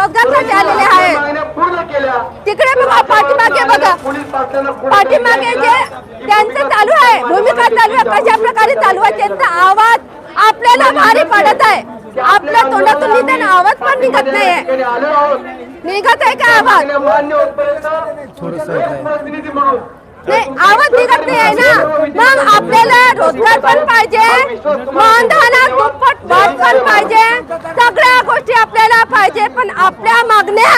रोजगारासाठी आलेले आहे। तिकडे बघा, पाठीमागे बघा, पाठीमागे जे त्यांचं चालू आहे, भूमिका चालू आहे, कशा प्रकारे चालू आहे त्यांचा आवाज आपल्याला भारी पडत आहे। आपल्या तोंडातून निदान आवाज पण निघत नाहीये, निघत आहे का आवाज? नाही, आवाज निघत नाही आहे ना। मग आपल्याला रोजगार पण पाहिजे, मानधनात दुप्पट वाढ पण पाहिजे, सगळ्या गोष्टी आपल्याला पाहिजे। पण आपल्या मागण्या,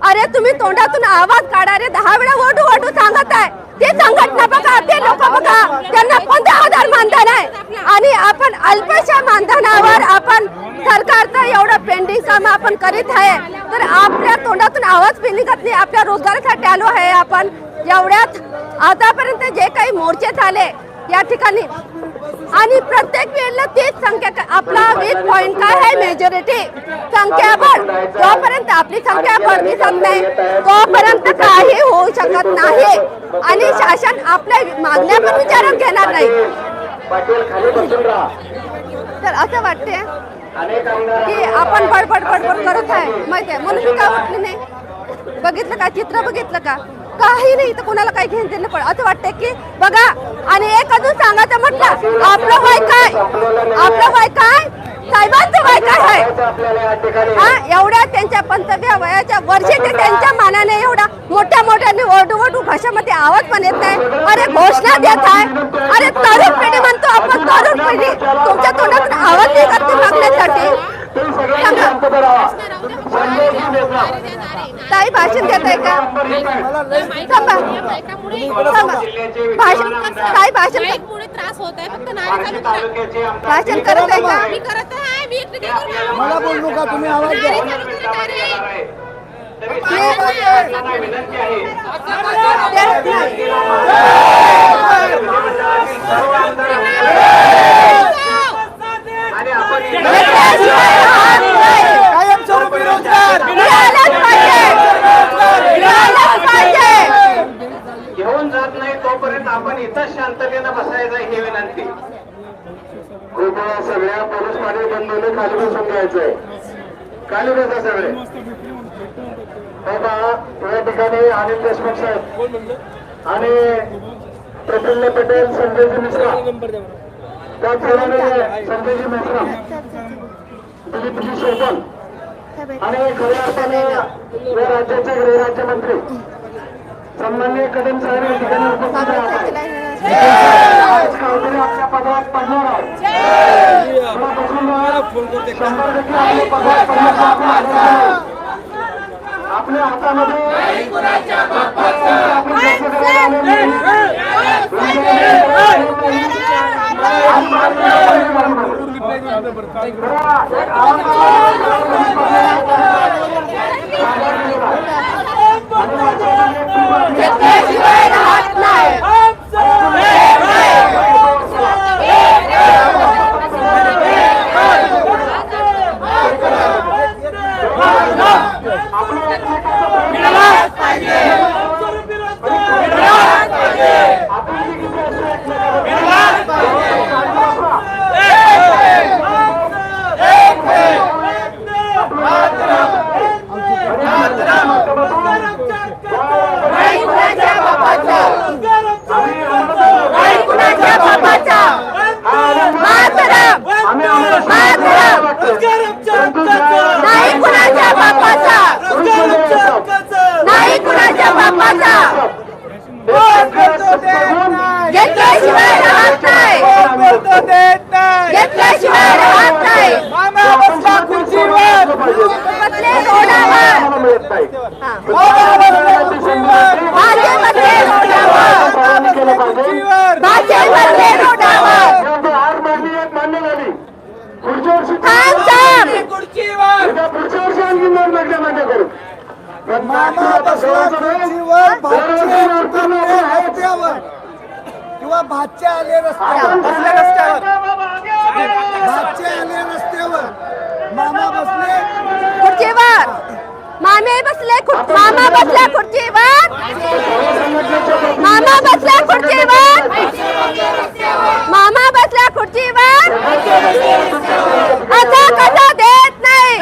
अरे तुम्ही तोंडातून आवाज काढा रे, 10 वेळा वडू वडू सांगत आहे। ते संघटना बघा, ते लोक बघा, त्यांना 15,000 मानधन आहे आणि आपण अल्पशा मानधनावर आपण सरकारचं एवढं पेंडिंग काम आपण करीत आहे। तर आपल्या तोंडातून आवाज बी निघत नाही। आपल्या रोजगारासाठी आलो आहे आपण। एवढ्यात आतापर्यंत जे काही मोर्चे झाले या ठिकाणी, आणि प्रत्येक वेळेला तीच संख्या, आपला 20 पॉइंट काय आहे, मेजॉरिटी संख्याबळ, जोपर्यंत आपली संख्या भरली जात नाही तोपर्यंत काही होऊ शकत नाही आणि शासन आपल्या मागण्या पण विचारात घेणार नाही। तर असं वाटते की आपण बडबड बडबड करत आहे, माहिती आहे, म्हणून मी काय वाटली नाही। बघितलं का चित्र, बघितलं का, काही नाही, तर कोणाला काही घेऊन देणं पण असं वाटतं की बघा। आणि एक अजून सांगायचं म्हटलं, आपलं वय काय, आपलं वय काय, साहेबांचं वय काय आहे हा? एवढ्या त्यांच्या 15व्या वयाच्या वर्षी ते त्यांच्या मानाने एवढा मोठ्या मोठ्याने ओरडू भाषेमध्ये आवाज पण येत नाही। अरे घोषणा देत आहे, अरे तरुण पिढी म्हणतो आपण, तरुण पिढी तुमच्या तोंडातून आवाज निघत नाही मागण्यासाठी। ताई भाषण देत आहे का? भाषण, ताई भाषण, त्रास होत आहे, फक्त नारे चालू करा। भाषण करत आहे का? मी करत आहे, मी एकटी काय करू? मला बोलू का, तुम्ही आवाज द्या। कायमस्वरूपी रोजगार घेऊन जात नाही तोपर्यंत आपण इथं शांततेनं बसायचं ही विनंती। कृपया सगळ्या पोलीस पाटील बंधूंनी खाली बसून घ्यायचंय, खाली बसा सगळे। या ठिकाणी अनिल देशमुख साहेब आणि प्रफुल्ल पटेल, संजयजी मिश्रा, त्याचप्रमाणे संजयजी मिश्रा, दिलीपजी शेखन आणि खऱ्या अर्थाने या राज्याचे गृहराज्यमंत्री सन्माननीय कदम साहेब या ठिकाणी उपस्थित आपल्या पदावर पडणार आहे। आपल्या हातामध्ये किंवा भाचे आले रस्त्यावर, मामा बसले खुर्चीवर, मामे बसले, मामा बसला खुर्चीवर, मामा बसला खुर्चीवर, मामा बसला खुर्चीवर, आता कसा देत नाही।